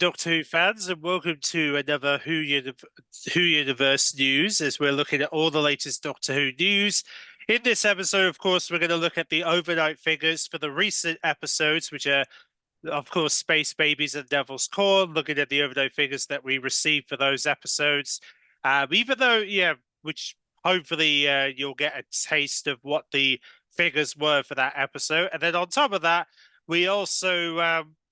Doctor Who fans, and welcome to another Who Universe news as we're looking at all the latest Doctor Who news. In this episode, of course, we're going to look at the overnight figures for the recent episodes, which are, of course, Space Babies and Devil's Corn, looking at the overnight figures that we received for those episodes. Even though, which hopefully you'll get a taste of what the figures were for that episode. And then on top of that, we also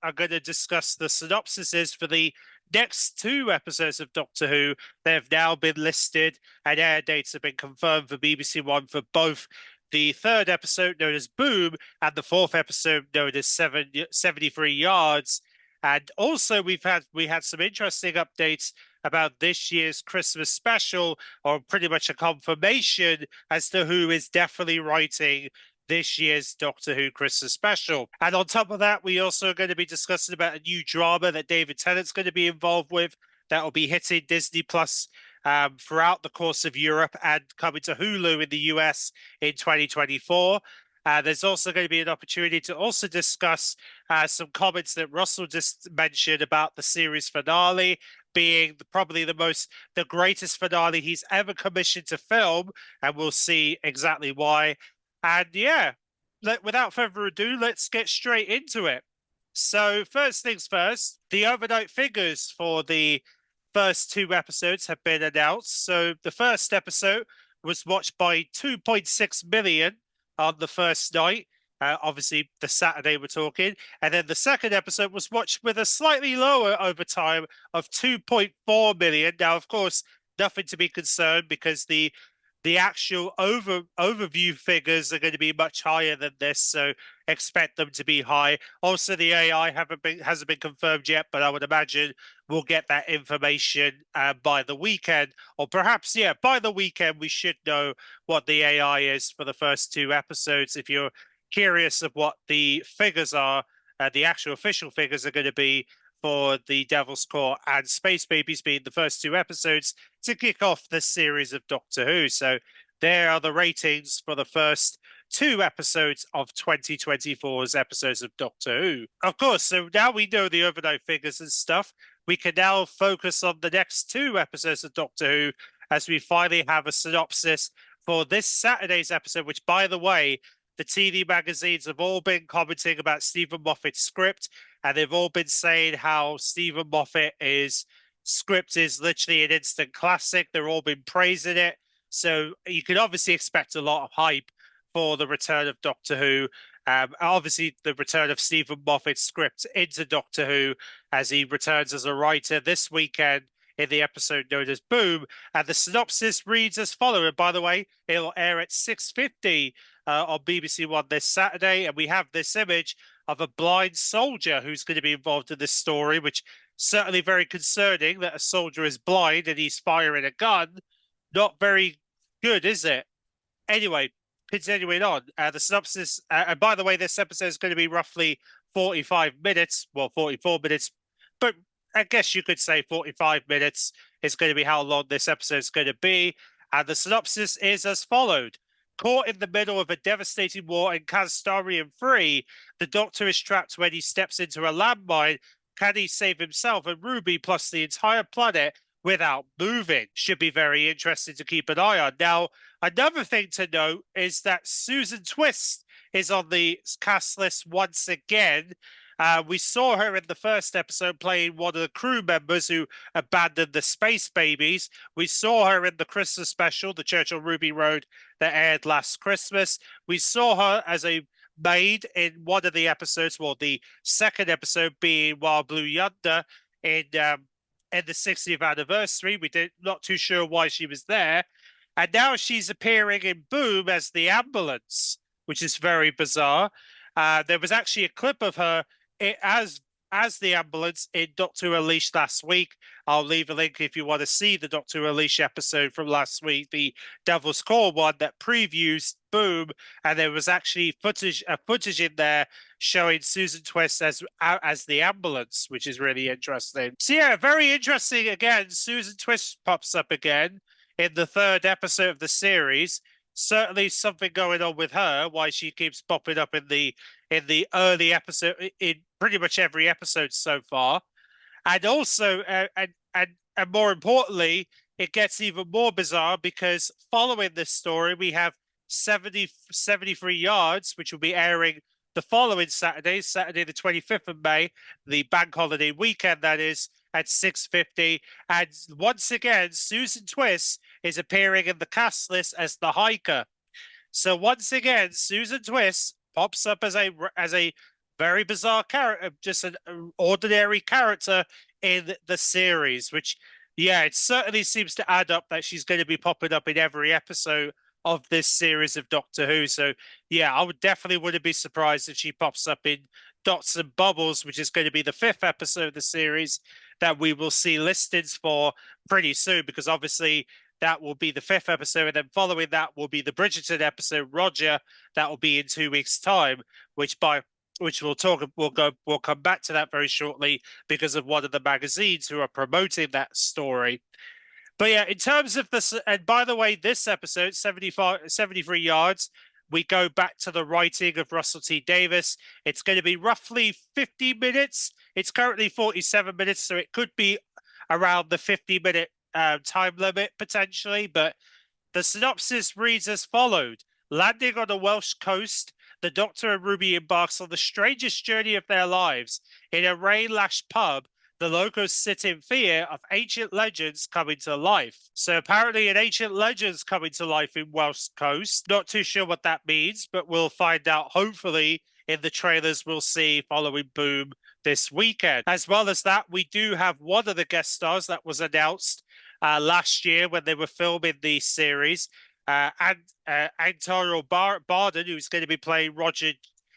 are going to discuss the synopsises for the next two episodes of Doctor Who. They've now been listed and air dates have been confirmed for BBC One for both the third episode known as Boom and the fourth episode known as 73 Yards. And also we had some interesting updates about this year's Christmas special, or pretty much a confirmation as to who is definitely writing this year's Doctor Who Christmas special. And on top of that, we also are going to be discussing about a new drama that David Tennant's going to be involved with that will be hitting Disney Plus throughout the course of Europe and coming to Hulu in the US in 2024. There's also going to be an opportunity to also discuss some comments that Russell just mentioned about the series finale being probably the greatest finale he's ever commissioned to film, and we'll see exactly why. And without further ado, let's get straight into it. So first things first, the overnight figures for the first two episodes have been announced. So the first episode was watched by 2.6 million on the first night. Obviously, the Saturday we're talking. And then the second episode was watched with a slightly lower overtime of 2.4 million. Now, of course, nothing to be concerned because the actual overview figures are going to be much higher than this, so expect them to be high. Also, the AI hasn't been confirmed yet, but I would imagine we'll get that information by the weekend, or perhaps by the weekend we should know what the AI is for the first two episodes. If you're curious of what the figures are, the actual official figures are going to be for the Devil's Court and Space Babies being the first two episodes to kick off the series of Doctor Who. So there are the ratings for the first two episodes of 2024's episodes of Doctor Who. Of course, so now we know the overnight figures and stuff, we can now focus on the next two episodes of Doctor Who as we finally have a synopsis for this Saturday's episode, which, by the way, the TV magazines have all been commenting about Stephen Moffat's script, and they've all been saying how Stephen Moffat's script is literally an instant classic. They've all been praising it. So you can obviously expect a lot of hype for the return of Doctor Who. Obviously, the return of Stephen Moffat's script into Doctor Who as he returns as a writer this weekend in the episode known as Boom. And the synopsis reads as follows. And by the way, it'll air at 6:50 on BBC One this Saturday. And we have this image of a blind soldier who's going to be involved in this story, which certainly very concerning that a soldier is blind and he's firing a gun. Not very good, is it? Anyway, continuing on, the synopsis, and by the way, this episode is going to be roughly 45 minutes, well, 44 minutes, but I guess you could say 45 minutes is going to be how long this episode is going to be. And the synopsis is as followed. Caught in the middle of a devastating war in Kastarian 3, the Doctor is trapped when he steps into a landmine. Can he save himself and Ruby plus the entire planet without moving? Should be very interesting to keep an eye on. Now, another thing to note is that Susan Twist is on the cast list once again. We saw her in the first episode playing one of the crew members who abandoned the Space Babies. We saw her in the Christmas special, the Church on Ruby Road, that aired last Christmas. We saw her as a maid in one of the episodes, well, the second episode being Wild Blue Yonder in the 60th anniversary. Not too sure why she was there. And now she's appearing in Boom as the ambulance, which is very bizarre. There was actually a clip of her as the ambulance in Doctor Who Unleashed last week. I'll leave a link if you want to see the Doctor Who Unleashed episode from last week, the Devil's Core one that previews Boom, and there was actually footage in there showing Susan Twist as the ambulance, which is really interesting. So yeah, very interesting. Again, Susan Twist pops up again in the third episode of the series. Certainly something going on with her, why she keeps popping up in the early episode, in pretty much every episode so far. And also, and more importantly, it gets even more bizarre because following this story, we have 73 yards, which will be airing the following Saturday, Saturday the 25th of May, the bank holiday weekend, that is, at 6:50. And once again, Susan Twist is appearing in the cast list as the hiker. So once again, Susan Twist pops up as a very bizarre character, just an ordinary character in the series, which, yeah, it certainly seems to add up that she's going to be popping up in every episode of this series of Doctor Who. So, yeah, I would definitely wouldn't be surprised if she pops up in Dots and Bubbles, which is going to be the 5th episode of the series that we will see listings for pretty soon, because obviously that will be the 5th episode, and then following that will be the Bridgerton episode, Roger. That will be in 2 weeks' time, which we'll come back to that very shortly because of one of the magazines who are promoting that story. But yeah, in terms of this, and by the way, this episode, 73 yards, we go back to the writing of Russell T Davies. It's going to be roughly 50 minutes. It's currently 47 minutes, so it could be around the 50-minute time limit potentially. But the synopsis reads as followed. Landing on the Welsh coast, the Doctor and Ruby embarks on the strangest journey of their lives. In a rain-lashed pub, the locals sit in fear of ancient legends coming to life. So apparently an ancient legend's coming to life in Welsh coast. Not too sure what that means, but we'll find out hopefully in the trailers we'll see following Boom this weekend. As well as that, we do have one of the guest stars that was announced last year when they were filming the series, and Antonio Barden, who's going to be playing Roger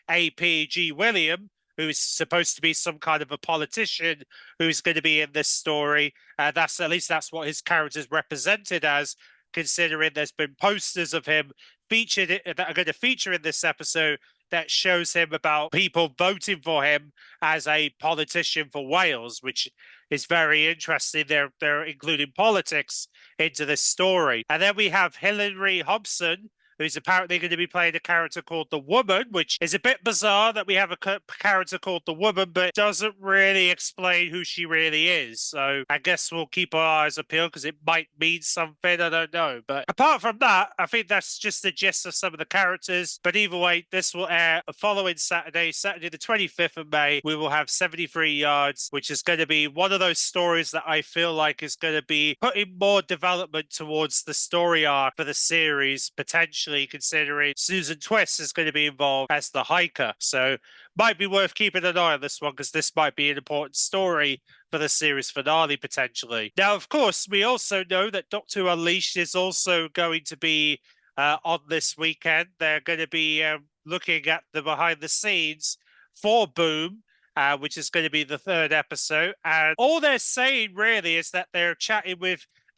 A.P.G. William, who's supposed to be some kind of a politician who's going to be in this story. That's at least that's what his character's represented as, considering there's been posters of him featured that are going to feature in this episode that shows him about people voting for him as a politician for Wales, which is very interesting. They're including politics into this story. And then we have Hilary Hobson, who's apparently going to be playing a character called the Woman, which is a bit bizarre that we have a character called the Woman, but doesn't really explain who she really is. So I guess we'll keep our eyes peeled because it might mean something. I don't know. But apart from that, I think that's just the gist of some of the characters. But either way, this will air the following Saturday, Saturday the 25th of May. We will have 73 yards, which is going to be one of those stories that I feel like is going to be putting more development towards the story arc for the series, potentially, considering Susan Twist is going to be involved as the hiker. So might be worth keeping an eye on this one, because this might be an important story for the series finale potentially. Now, of course, we also know that Doctor Who Unleashed is also going to be on this weekend. They're going to be looking at the behind the scenes for Boom, which is going to be the 3rd episode. And all they're saying really is that they're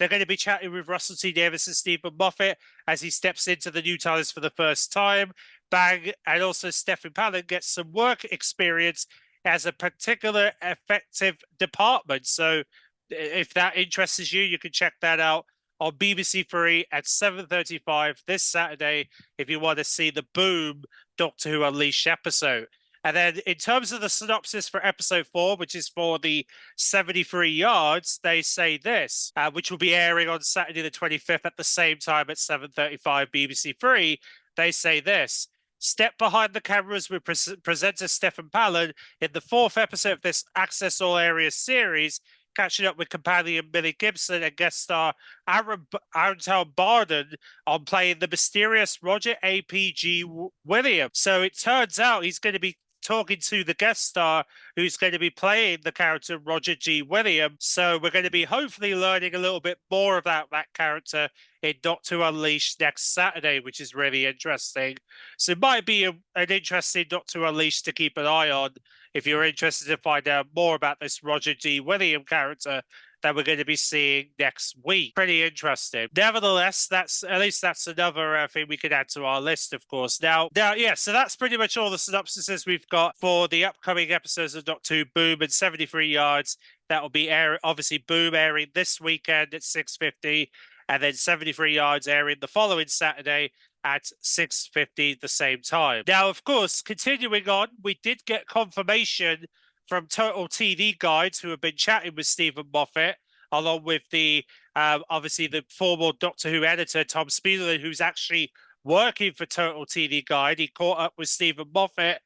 going to be chatting with Russell T Davies and Stephen Moffat as he steps into the new TARDIS for the first time. Bang, and also Stephen Pallen gets some work experience as a particular effective department. So if that interests you, you can check that out on BBC Three at 7:35 this Saturday if you want to see the Boom Doctor Who Unleashed episode. And then in terms of the synopsis for episode 4, which is for the 73 yards, they say this, which will be airing on Saturday the 25th at the same time at 7:35 BBC Three. They say this: step behind the cameras with presenter Stephen Pallen in the 4th episode of this Access All Areas series, catching up with companion Millie Gibson and guest star Anton Barden on playing the mysterious Roger A.P.G. William. So it turns out he's going to be talking to the guest star who's going to be playing the character Roger G. Williams. So we're going to be hopefully learning a little bit more about that character in Doctor Who Unleashed next Saturday, which is really interesting. So it might be an interesting Doctor Who Unleashed to keep an eye on if you're interested to find out more about this Roger D. Williams character that we're going to be seeing next week. Pretty interesting. Nevertheless, that's another thing we could add to our list, of course. Now, yeah, so that's pretty much all the synopsises we've got for the upcoming episodes of Doctor Who Boom and 73 Yards. That will be obviously Boom airing this weekend at 6:50, and then 73 Yards airing the following Saturday at 6:50 the same time. Now, of course, continuing on, we did get confirmation from Total TV Guides who have been chatting with Stephen Moffat, along with the obviously the former Doctor Who editor Tom Spiegelman, who's actually working for Total TV Guide. He caught up with Stephen Moffat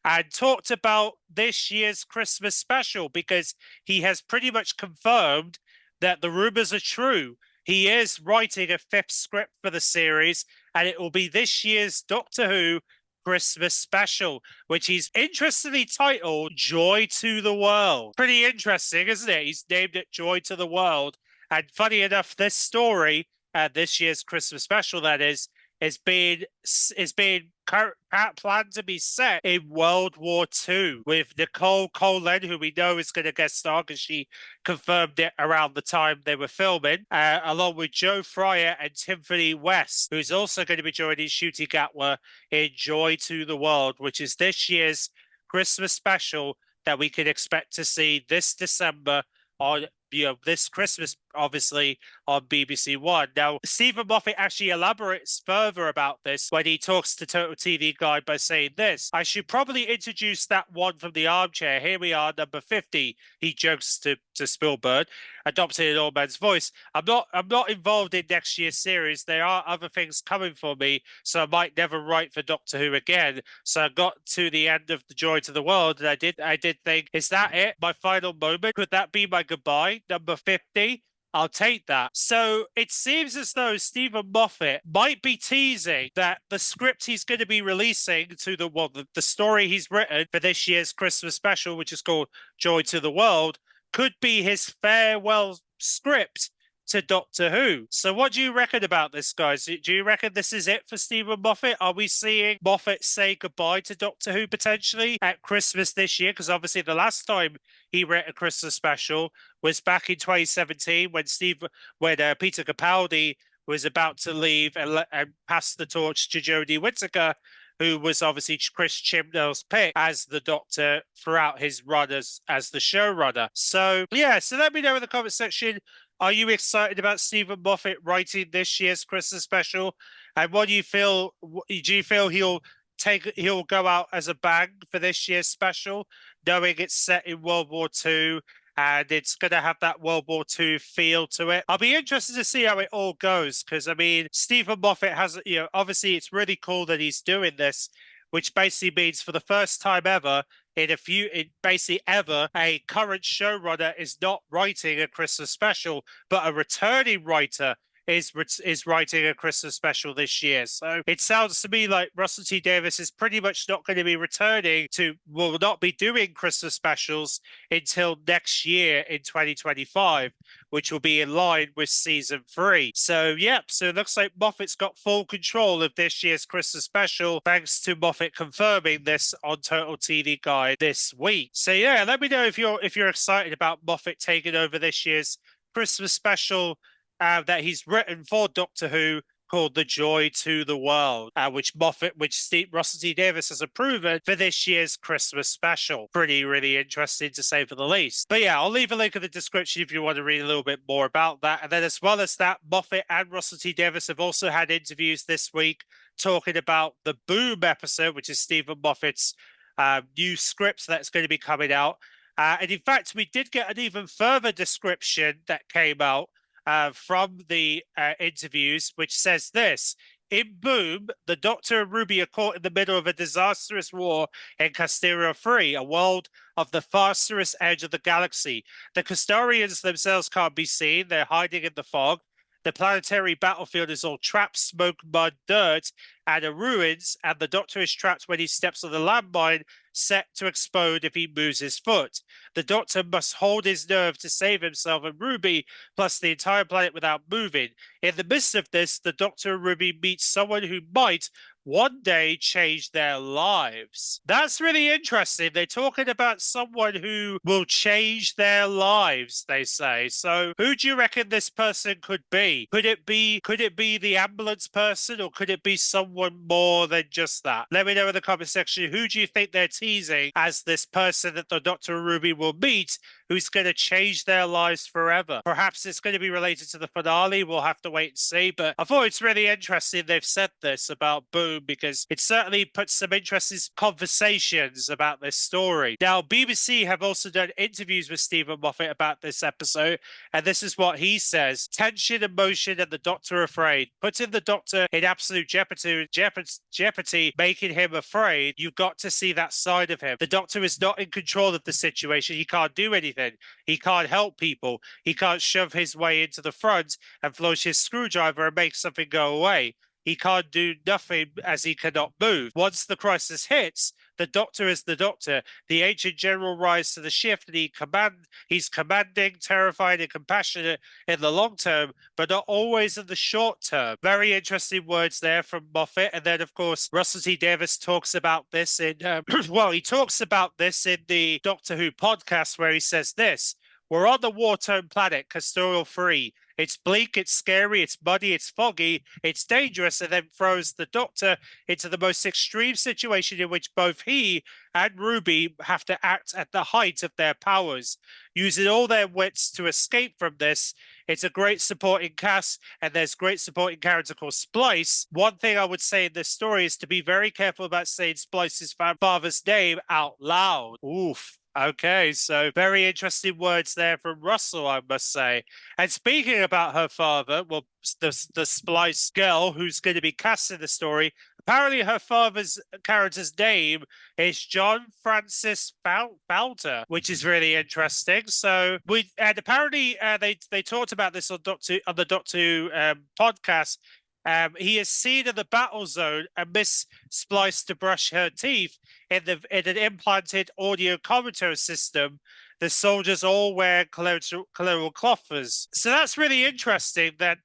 and talked about this year's Christmas special because he has pretty much confirmed that the rumors are true. He is writing a fifth script for the series, and it will be this year's Doctor Who Christmas special, which he's interestingly titled Joy to the World. Pretty interesting, isn't it? He's named it Joy to the World. And funny enough, this story, this year's Christmas special, that is being planned to be set in World War II with Nicole Colin, who we know is going to guest star because she confirmed it around the time they were filming, along with Joe Fryer and Tiffany West, who's also going to be joining Ncuti Gatwa in Joy to the World, which is this year's Christmas special that we can expect to see this December on this Christmas, obviously, on BBC One. Now, Stephen Moffat actually elaborates further about this when he talks to Total TV Guide by saying this: I should probably introduce that one from the armchair. Here we are, number 50. He jokes to Spielberg, adopted an old man's voice. I'm not involved in next year's series. There are other things coming for me, so I might never write for Doctor Who again. So I got to the end of the Joy to the World, and I did think, is that it? My final moment? Could that be my goodbye? Number 50? I'll take that. So it seems as though Stephen Moffat might be teasing that the script he's going to be releasing to the story he's written for this year's Christmas special, which is called Joy to the World, could be his farewell script to Doctor Who. So what do you reckon about this, guys? Do you reckon this is it for Stephen Moffat? Are we seeing Moffat say goodbye to Doctor Who potentially at Christmas this year? Because obviously the last time he wrote a Christmas special was back in 2017 when Peter Capaldi was about to leave and pass the torch to Jodie Whittaker, who was obviously Chris Chibnall's pick as the Doctor throughout his run as the showrunner. So yeah, so let me know in the comment section. Are you excited about Stephen Moffat writing this year's Christmas special? And what do you feel? Do you feel he'll go out as a bang for this year's special, knowing it's set in World War II and it's going to have that World War II feel to it? I'll be interested to see how it all goes because, I mean, Stephen Moffat has, obviously it's really cool that he's doing this, which basically means for the first time ever, a current showrunner is not writing a Christmas special, but a returning writer is writing a Christmas special this year. So it sounds to me like Russell T Davies is pretty much not going to be will not be doing Christmas specials until next year in 2025, which will be in line with season 3. So so it looks like Moffat's got full control of this year's Christmas special, thanks to Moffat confirming this on Total TV Guide this week. So yeah, let me know if you're excited about Moffat taking over this year's Christmas special that he's written for Doctor Who, called The Joy to the World, which Russell T Davies has approved for this year's Christmas special. Really interesting to say for the least. But yeah, I'll leave a link in the description if you want to read a little bit more about that. And then as well as that, Moffat and Russell T Davies have also had interviews this week talking about the Boom episode, which is Stephen Moffat's new script that's going to be coming out. And in fact, we did get an even further description that came out from the interviews, which says this: in Boom, the Doctor and Ruby are caught in the middle of a disastrous war in Casteria 3, a world of the farthest edge of the galaxy. The Castarians themselves can't be seen. They're hiding in the fog. The planetary battlefield is all traps, smoke, mud, dirt, and a ruins, and the Doctor is trapped when he steps on the landmine set to explode if he moves his foot. The Doctor must hold his nerve to save himself and Ruby, plus the entire planet, without moving. In the midst of this, the Doctor and Ruby meet someone who might one day change their lives. That's really interesting. They're talking about someone who will change their lives, they say. So who do you reckon this person could be? Could it be the ambulance person, or could it be someone more than just that? Let me know in the comment section. Who do you think they're teasing as this person that the Doctor and Ruby will meet, who's going to change their lives forever? Perhaps it's going to be related to the finale. We'll have to wait and see. But I thought it's really interesting they've said this about Boom Boom, because it certainly puts some interesting conversations about this story. Now, BBC have also done interviews with Stephen Moffat about this episode, and this is what he says: tension, emotion, and the Doctor afraid. Putting the Doctor in absolute jeopardy, making him afraid. You've got to see that side of him. The Doctor is not in control of the situation. He can't do anything. He can't help people. He can't shove his way into the front and flourish his screwdriver and make something go away. He can't do nothing as he cannot move. Once the crisis hits, the Doctor is the Doctor. The ancient general rises to the shift, and he's commanding, terrifying, and compassionate in the long term, but not always in the short term. Very interesting words there from Moffat. And then, of course, Russell T Davies talks about this in, he talks about this in the Doctor Who podcast, where he says this: we're on the war-torn planet, Castorial 3. It's bleak, it's scary, it's muddy, it's foggy, it's dangerous, and then throws the Doctor into the most extreme situation in which both he and Ruby have to act at the height of their powers, using all their wits to escape from this. It's a great supporting cast, and there's great supporting character called Splice. One thing I would say in this story is to be very careful about saying Splice's father's name out loud. Oof. Okay, so very interesting words there from Russell, I must say. And speaking about her father, well, the Splice girl who's going to be cast in the story, apparently her father's character's name is John Francis Falter, which is really interesting. So apparently they talked about this on the Doctor Who podcast. He is seen in the battle zone and Miss Splice to brush her teeth in an implanted audio commentary system. The soldiers all wear colourable cloths. So that's really interesting that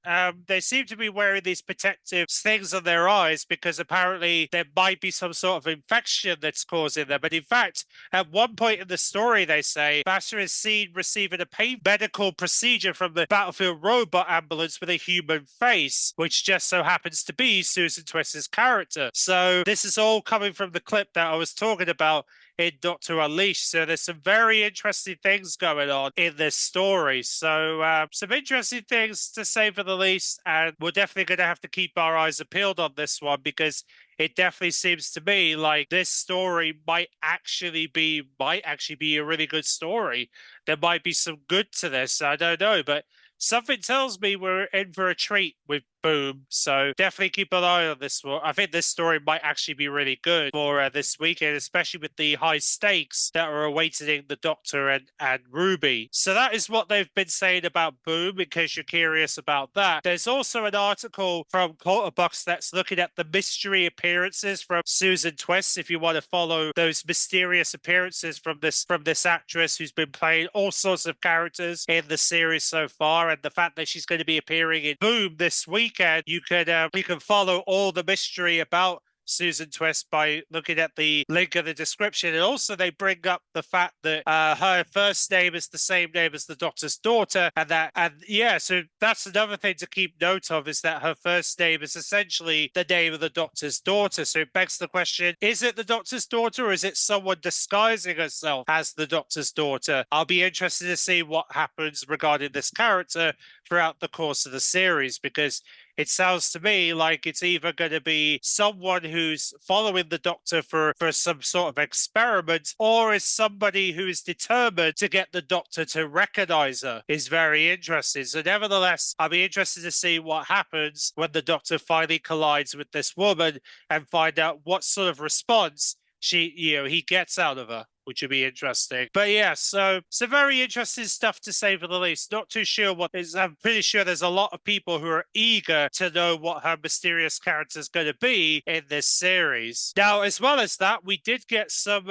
they seem to be wearing these protective things on their eyes because apparently there might be some sort of infection that's causing them. But in fact, at one point in the story, they say Vasher is seen receiving a medical procedure from the battlefield robot ambulance with a human face, which just so happens to be Susan Twist's character. So this is all coming from the clip that I was talking about in Doctor Unleashed. So there's some very interesting things going on in this story. So some interesting things to say for the least, and we're definitely going to have to keep our eyes peeled on this one because it definitely seems to me like this story might actually be a really good story. There might be some good to this. I don't know, but something tells me we're in for a treat with Boom. So definitely keep an eye on this one. I think this story might actually be really good for this weekend, especially with the high stakes that are awaiting the Doctor and Ruby. So that is what they've been saying about Boom, in case you're curious about that. There's also an article from Quarterbox that's looking at the mystery appearances from Susan Twist, if you want to follow those mysterious appearances from this actress who's been playing all sorts of characters in the series so far, and the fact that she's going to be appearing in Boom this weekend. You can follow all the mystery about Susan Twist by looking at the link in the description. And also they bring up the fact that her first name is the same name as the Doctor's daughter, so that's another thing to keep note of, is that her first name is essentially the name of the Doctor's daughter. So it begs the question, is it the Doctor's daughter, or is it someone disguising herself as the Doctor's daughter? I'll be interested to see what happens regarding this character throughout the course of the series, because it sounds to me like it's either going to be someone who's following the Doctor for some sort of experiment, or is somebody who is determined to get the Doctor to recognize her. Is very interesting. So nevertheless, I'll be interested to see what happens when the Doctor finally collides with this woman and find out what sort of response he gets out of her, which would be interesting. But yeah, so some very interesting stuff to say for the least. Not too sure what is. I'm pretty sure there's a lot of people who are eager to know what her mysterious character is going to be in this series. Now, as well as that, we did get some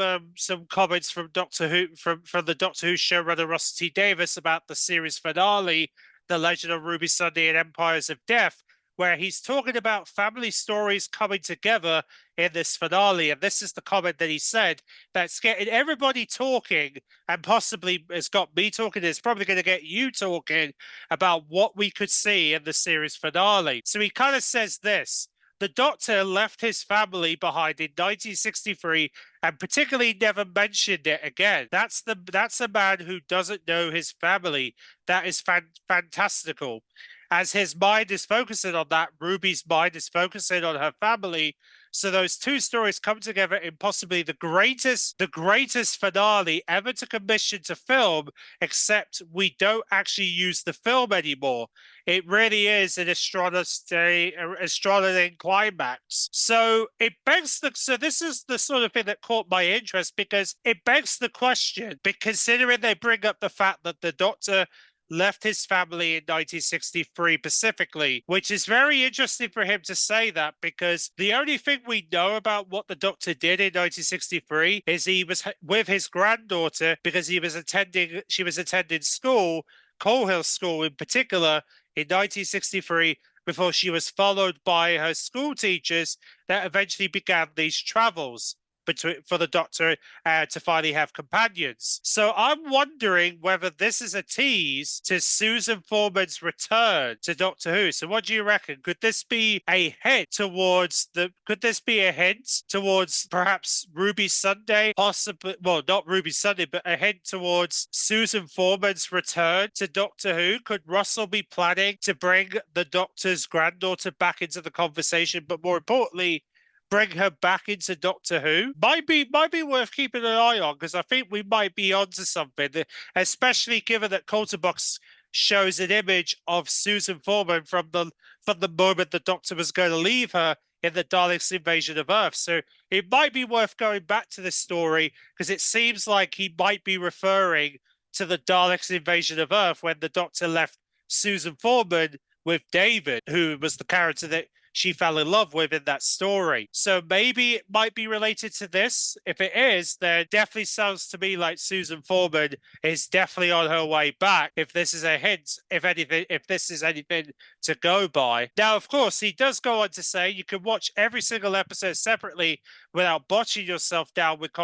comments from Doctor Who from the Doctor Who showrunner Russell T Davies about the series finale, The Legend of Ruby Sunday and Empires of Death, where he's talking about family stories coming together in this finale. And this is the comment that he said that's getting everybody talking, and possibly has got me talking. It's probably going to get you talking about what we could see in the series finale. So he kind of says this: the Doctor left his family behind in 1963 and particularly never mentioned it again. That's a man who doesn't know his family. That is fantastical. As his mind is focusing on that, Ruby's mind is focusing on her family. So those two stories come together in possibly the greatest finale ever to commission to film, except we don't actually use the film anymore. It really is an astronomy climax. So it begs so this is the sort of thing that caught my interest, because it begs the question, but considering they bring up the fact that the Doctor left his family in 1963 specifically, which is very interesting for him to say that, because the only thing we know about what the Doctor did in 1963 is he was with his granddaughter because she was attending school, Coal Hill School in particular, in 1963, before she was followed by her school teachers that eventually began these travels for the Doctor to finally have companions. So I'm wondering whether this is a tease to Susan Foreman's return to Doctor Who. So what do you reckon? Could this be a hint towards perhaps Ruby Sunday? Possibly, well, not Ruby Sunday, but a hint towards Susan Foreman's return to Doctor Who? Could Russell be planning to bring the Doctor's granddaughter back into the conversation, but more importantly, bring her back into Doctor Who? Might be worth keeping an eye on, because I think we might be onto something, especially given that Culturebox shows an image of Susan Foreman from the moment the Doctor was going to leave her in the Daleks' invasion of Earth. So it might be worth going back to this story, because it seems like he might be referring to the Daleks' invasion of Earth when the Doctor left Susan Foreman with David, who was the character that she fell in love with in that story. So maybe it might be related to this. If it is, then it definitely sounds to me like Susan Foreman is definitely on her way back, if this is a hint, if this is anything to go by. Now, of course, he does go on to say you can watch every single episode separately without botching yourself down with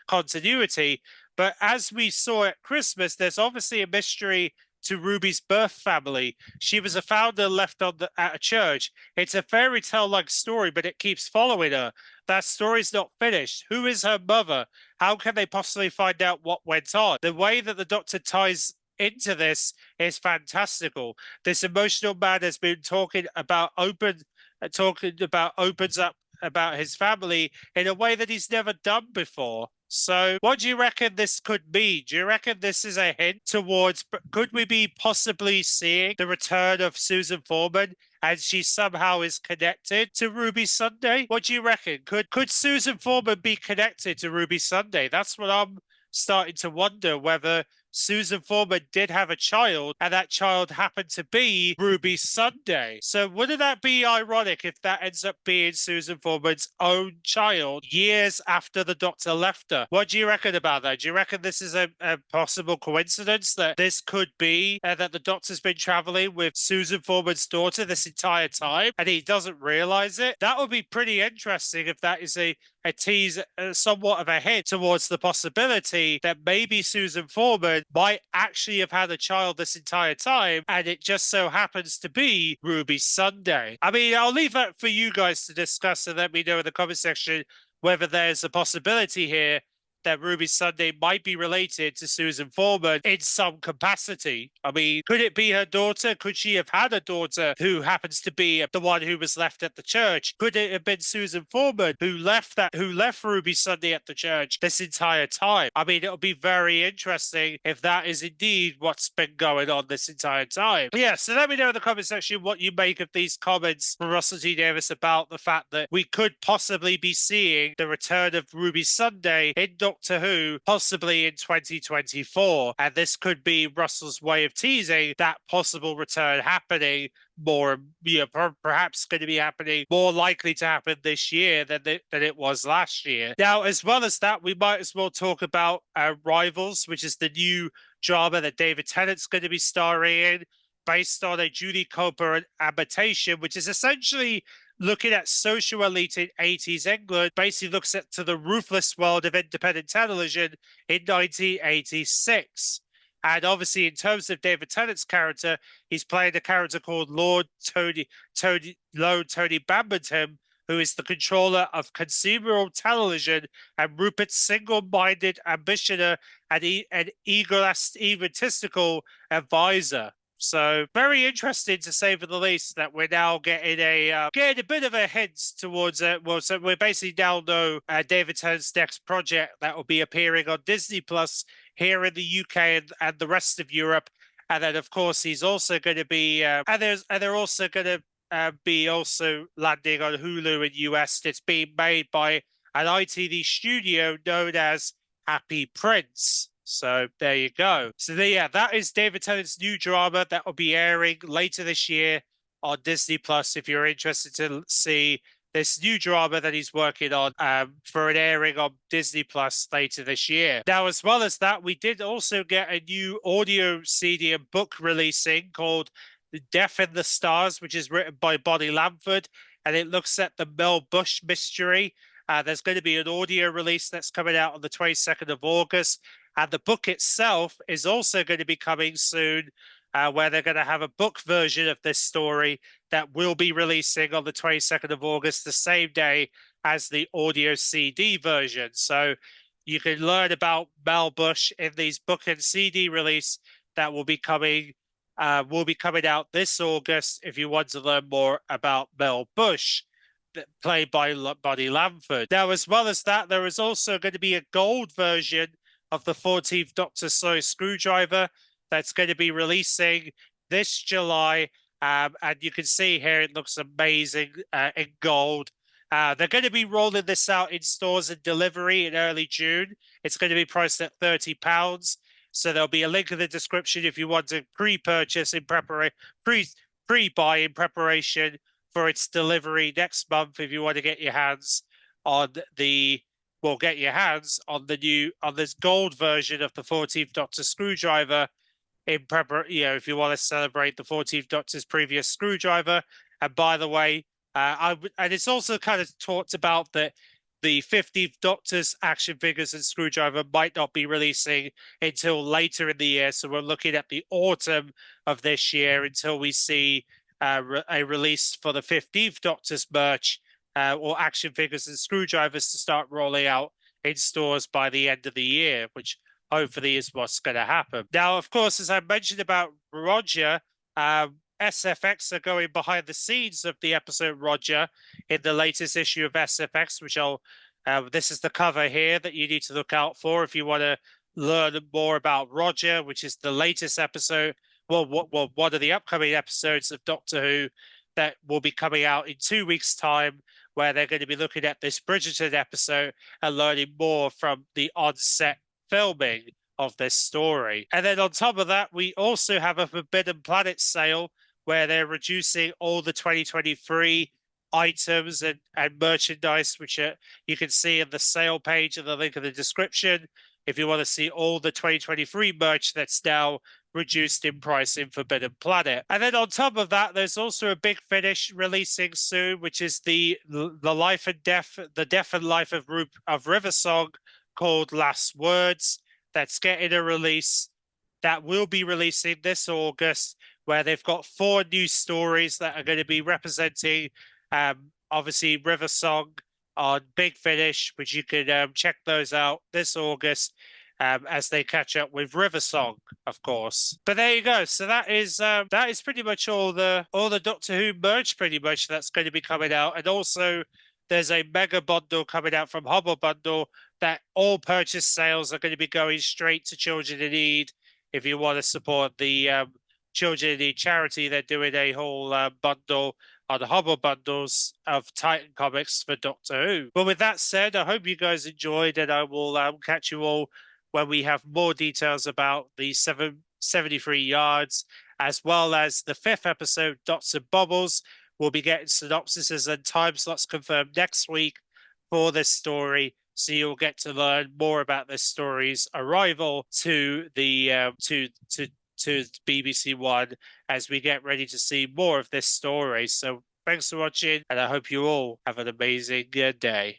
continuity. But as we saw at Christmas, there's obviously a mystery to Ruby's birth family. She was a founder left at a church. It's a fairy tale-like story, but it keeps following her. That story's not finished. Who is her mother? How can they possibly find out what went on? The way that the Doctor ties into this is fantastical. This emotional man has been opens up about his family in a way that he's never done before. So what do you reckon this could be? Do you reckon this is a hint towards, could we be possibly seeing the return of Susan Foreman, and she somehow is connected to Ruby Sunday? What do you reckon? Could Susan Foreman be connected to Ruby Sunday? That's what I'm starting to wonder, whether Susan Foreman did have a child, and that child happened to be Ruby Sunday. So wouldn't that be ironic if that ends up being Susan Foreman's own child years after the Doctor left her? What do you reckon about that? Do you reckon this is a possible coincidence, that this could be that the Doctor's been traveling with Susan Foreman's daughter this entire time and he doesn't realize it? That would be pretty interesting if that is a tease, somewhat of a hint towards the possibility that maybe Susan Foreman might actually have had a child this entire time, and it just so happens to be Ruby Sunday. I mean, I'll leave that for you guys to discuss, and let me know in the comment section whether there's a possibility here that Ruby Sunday might be related to Susan Foreman in some capacity. I mean, could it be her daughter? Could she have had a daughter who happens to be the one who was left at the church? Could it have been Susan Foreman who left Ruby Sunday at the church this entire time? I mean, it'll be very interesting if that is indeed what's been going on this entire time. Yeah, so let me know in the comment section what you make of these comments from Russell T Davies about the fact that we could possibly be seeing the return of Ruby Sunday in Doctor Who, possibly in 2024. And this could be Russell's way of teasing that possible return happening perhaps going to be happening, more likely to happen this year than it was last year. Now, as well as that, we might as well talk about Rivals, which is the new drama that David Tennant's going to be starring in, based on a Julie Cooper adaptation, which is essentially looking at social elite in 80s England, basically looks to the ruthless world of independent television in 1986. And obviously, in terms of David Tennant's character, he's playing a character called Lord Tony Bamberton, who is the controller of consumer television and Rupert's single-minded ambitioner and egotistical advisor. So very interesting to say for the least that we're now getting a bit of a hint towards so we basically now know David Tennant's next project that will be appearing on Disney Plus here in the UK and the rest of Europe. And then, of course, he's also going to be, they're also going to be also landing on Hulu in US. It's being made by an ITV studio known as Happy Prince. So there you go. So that is David Tennant's new drama that will be airing later this year on Disney Plus. If you're interested to see this new drama that he's working on for an airing on Disney Plus later this year. Now, as well as that, we did also get a new audio CD and book releasing called The Death in the Stars, which is written by Bonnie Lamford, and it looks at the Mel Bush mystery. There's going to be an audio release that's coming out on the 22nd of August, and the book itself is also going to be coming soon, where they're going to have a book version of this story that will be releasing on the 22nd of August, the same day as the audio CD version. So you can learn about Mel Bush in these book and CD release that will be coming out this August if you want to learn more about Mel Bush, played by Bonnie Lamford. Now, as well as that, there is also going to be a gold version of the 14th Doctor Soy Screwdriver that's going to be releasing this July. And you can see here it looks amazing in gold. They're going to be rolling this out in stores and delivery in early June. It's going to be priced at £30. So there'll be a link in the description if you want to pre-purchase in preparation, pre-buy in preparation for its delivery next month. If you want to get your hands on this gold version of the 14th Doctor Screwdriver in if you want to celebrate the 14th Doctor's previous Screwdriver. And by the way, and it's also kind of talked about that the 15th Doctor's action figures and Screwdriver might not be releasing until later in the year. So we're looking at the autumn of this year until we see a release for the 15th Doctor's merch or action figures and Screwdrivers to start rolling out in stores by the end of the year, which hopefully is what's going to happen. Now, of course, as I mentioned about Roger, SFX are going behind the scenes of the episode Roger in the latest issue of SFX, which this is the cover here that you need to look out for if you want to learn more about Roger, which is the latest episode. Well, one of the upcoming episodes of Doctor Who that will be coming out in 2 weeks' time, where they're going to be looking at this Bridgerton episode and learning more from the on-set filming of this story. And then on top of that, we also have a Forbidden Planet sale where they're reducing all the 2023 items and merchandise, which you can see in the sale page and the link in the description if you want to see all the 2023 merch that's now reduced in price in Forbidden Planet. And then on top of that, there's also a big finish releasing soon, which is the life and death, the death and life of River Song, called Last Words. That's getting a release that will be releasing this August, where they've got 4 new stories that are going to be representing, obviously, River Song on Big Finish, which you can check those out this August as they catch up with River Song, of course. But there you go. So that is pretty much all the Doctor Who merch, pretty much, that's going to be coming out. And also, there's a mega bundle coming out from Hubble Bundle that all purchase sales are going to be going straight to Children in Need. If you want to support the Children in Need charity, they're doing a whole bundle on the Hubble Bundles of Titan Comics for Doctor Who. But with that said, I hope you guys enjoyed, and I will catch you all when we have more details about the 73 yards, as well as the 5th episode, Dots and Bubbles. We'll be getting synopsises and time slots confirmed next week for this story, so you'll get to learn more about this story's arrival to the to BBC One as we get ready to see more of this story. So thanks for watching, and I hope you all have an amazing day.